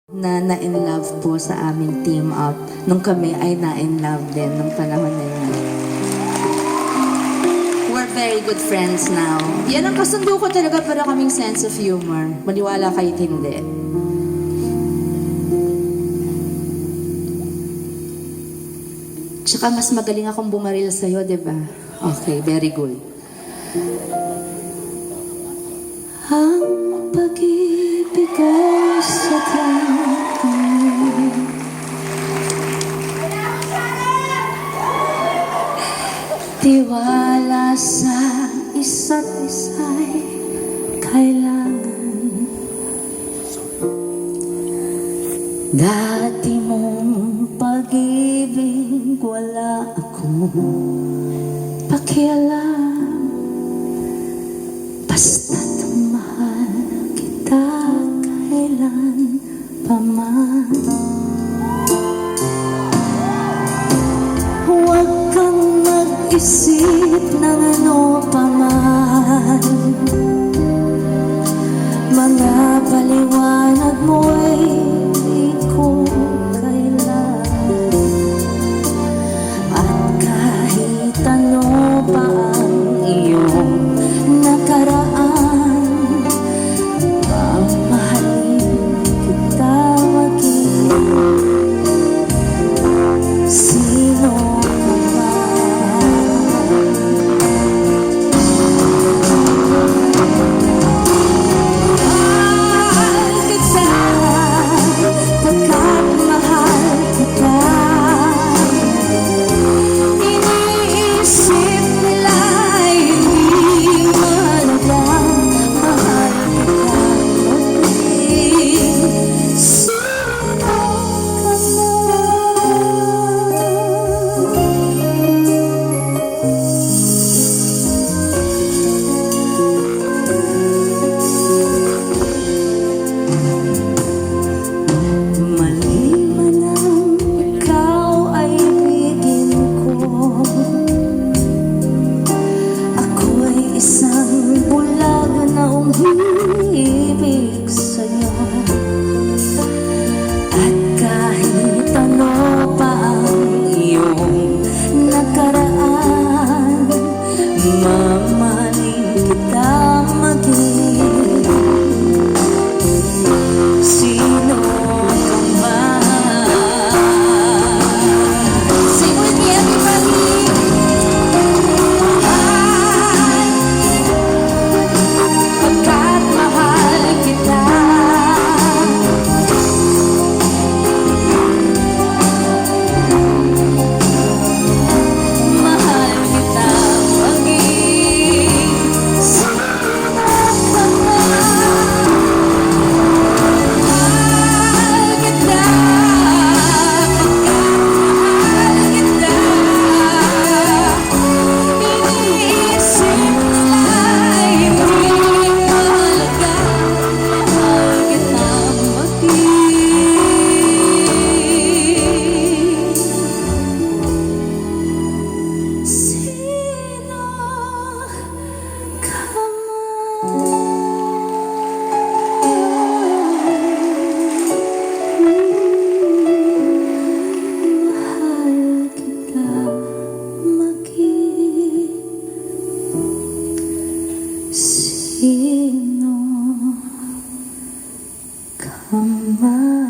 na-in-love po sa aming team up nung kami ay na-in-love din nung panahon na yun. We're very good friends now. Yan ang kasundo ko talaga para kaming sense of humor. Maniwala kahit hindi. Tsaka mas magaling akong bumaril sa'yo, diba? Okay, very good. Ang pag-ibig ay sadyang tiwala sa isa't isa'y kailangan. Dati mong pag-ibig wala akong pakialam. Basta't mahal kita kailan pa man. Huwag kang mag-isip ng ano pa man. Mga paliwanag mo'y di ko kailangan. At kahit ano pa ang iyong nakaraan, mamahalin kita maging sino ka man. Mahal kita, pagkat mahal kita. Iniisip nila hindi mahalaga. Mahal kita maging sino ka man. Maliban ang ikaw ay ibigin ko, ako'y isang bulag na umiibig sa'yo. At kahit ano pa ang iyong nakaraan, mamahalin kita maging sino ka man. Sing with me, everybody. Mahal, pagkat mahal kita. Mahal kita maging sino ka man. Mahal kita, pagkat mahal kita. Iniisip nila hindi mahalaga. Mahal kita maging sino ka man. Mahal kita maging sino ka man.